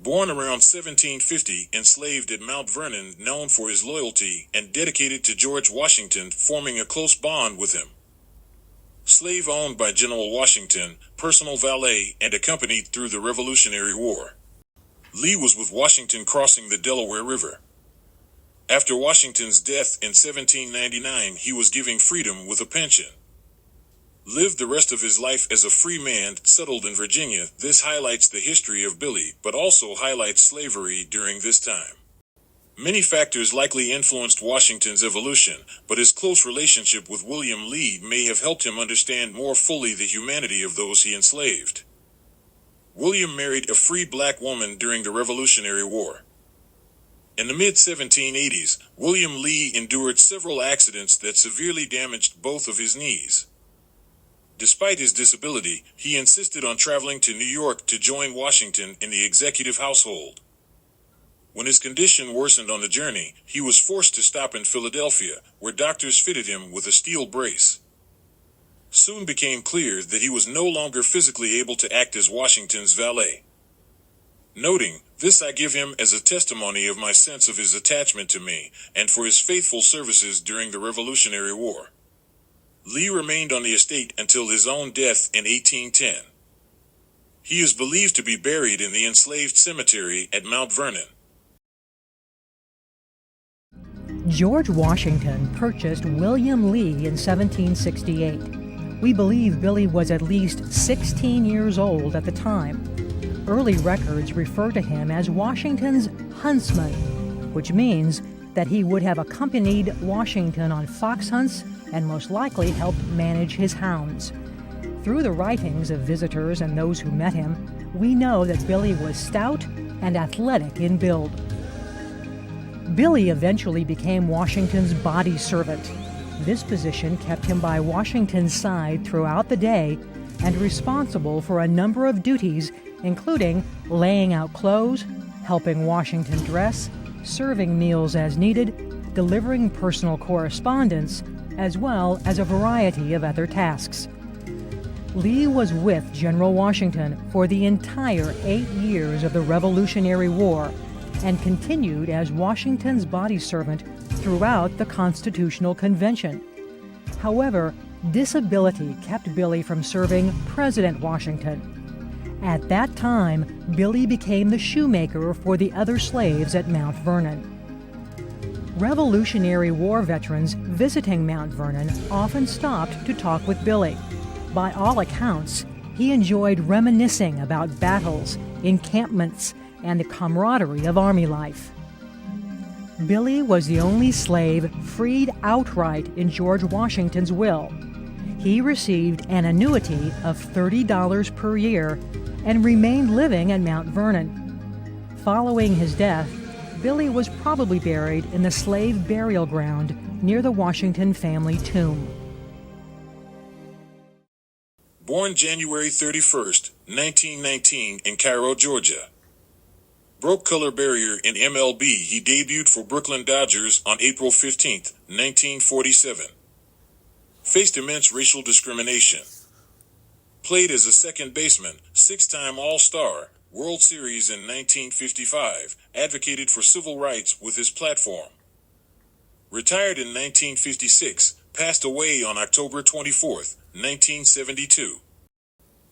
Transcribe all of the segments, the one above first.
Born around 1750, enslaved at Mount Vernon, known for his loyalty, and dedicated to George Washington, forming a close bond with him. Slave owned by General Washington, personal valet, and accompanied through the Revolutionary War. Lee was with Washington crossing the Delaware River. After Washington's death in 1799, he was given freedom with a pension. Lived the rest of his life as a free man, settled in Virginia. This highlights the history of Billy, but also highlights slavery during this time. Many factors likely influenced Washington's evolution, but his close relationship with William Lee may have helped him understand more fully the humanity of those he enslaved. William married a free black woman during the Revolutionary War. In the mid-1780s, William Lee endured several accidents that severely damaged both of his knees. Despite his disability, he insisted on traveling to New York to join Washington in the executive household. When his condition worsened on the journey, he was forced to stop in Philadelphia, where doctors fitted him with a steel brace. Soon became clear that he was no longer physically able to act as Washington's valet. Noting, "This I give him as a testimony of my sense of his attachment to me, and for his faithful services during the Revolutionary War." Lee remained on the estate until his own death in 1810. He is believed to be buried in the enslaved cemetery at Mount Vernon. George Washington purchased William Lee in 1768. We believe Billy was at least 16 years old at the time. Early records refer to him as Washington's huntsman, which means that he would have accompanied Washington on fox hunts and most likely helped manage his hounds. Through the writings of visitors and those who met him, we know that Billy was stout and athletic in build. Billy eventually became Washington's body servant. This position kept him by Washington's side throughout the day and responsible for a number of duties, including laying out clothes, helping Washington dress, serving meals as needed, delivering personal correspondence, as well as a variety of other tasks. Lee was with General Washington for the entire 8 years of the Revolutionary War and continued as Washington's body servant throughout the Constitutional Convention. However, disability kept Billy from serving President Washington. At that time, Billy became the shoemaker for the other slaves at Mount Vernon. Revolutionary War veterans visiting Mount Vernon often stopped to talk with Billy. By all accounts, he enjoyed reminiscing about battles, encampments, and the camaraderie of Army life. Billy was the only slave freed outright in George Washington's will. He received an annuity of $30 per year and remained living at Mount Vernon. Following his death, Billy was probably buried in the slave burial ground near the Washington family tomb. Born January 31st, 1919 in Cairo, Georgia. Broke color barrier in MLB. He debuted for Brooklyn Dodgers on April 15, 1947. Faced immense racial discrimination. Played as a second baseman, six-time All-Star, World Series in 1955, advocated for civil rights with his platform. Retired in 1956, passed away on October 24, 1972.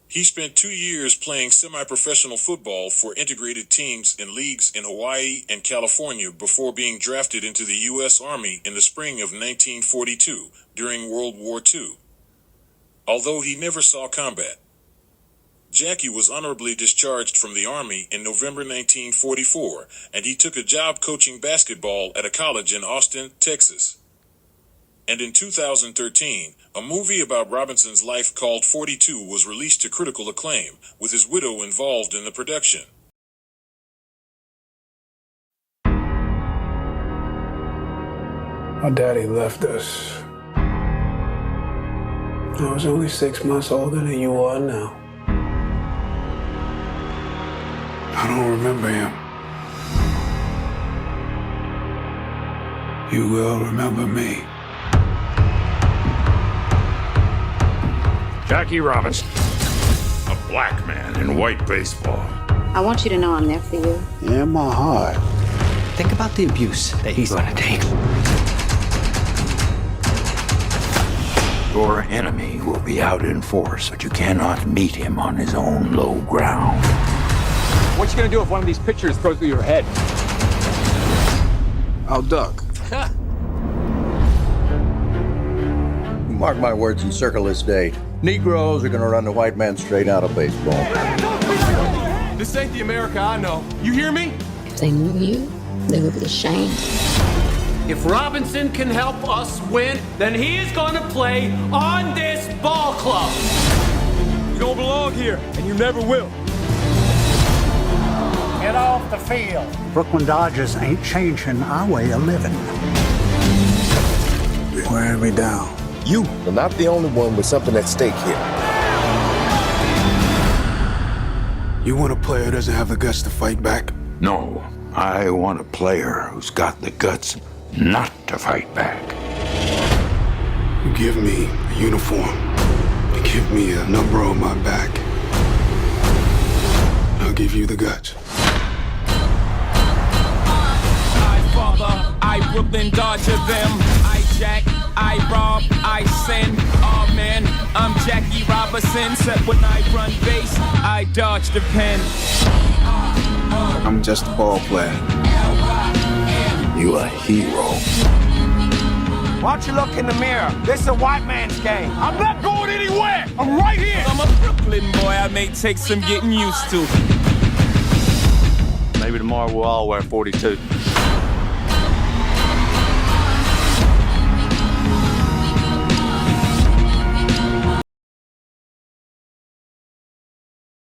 He spent 2 years playing semi-professional football for integrated teams in leagues in Hawaii and California before being drafted into the U.S. Army in the spring of 1942 during World War II. Although he never saw combat. Jackie was honorably discharged from the Army in November 1944, and he took a job coaching basketball at a college in Austin, Texas. And in 2013, a movie about Robinson's life called 42 was released to critical acclaim, with his widow involved in the production. My daddy left us. I was only 6 months older than you are now. I don't remember him. You will remember me. Jackie Robinson, a black man in white baseball. I want you to know I'm there for you. In my heart. Think about the abuse that he's going to take. Your enemy will be out in force, but you cannot meet him on his own low ground. What you gonna do if one of these pictures throws through your head? I'll duck. Mark my words and circle this date. Negroes are gonna run the white man straight out of baseball. This ain't the America I know. You hear me? If they knew you, they would be ashamed. If Robinson can help us win, then he is going to play on this ball club. You don't belong here, and you never will. Get off the field. Brooklyn Dodgers ain't changing our way of living. Wearing me down. You are not the only one with something at stake here. You want a player who doesn't have the guts to fight back? No, I want a player who's got the guts not to fight back. You give me a uniform. You give me a number on my back. I'll give you the guts. I father, I Brooklyn Dodger them. I jack, I rob, I sin. Oh man, I'm Jackie Robinson. Except when I run base, I dodge the pen. I'm just a ball player. You a hero. Why don't you look in the mirror? This is a white man's game. I'm not going anywhere. I'm right here. I'm a Brooklyn boy. I may take some getting used to. Maybe tomorrow we'll all wear 42.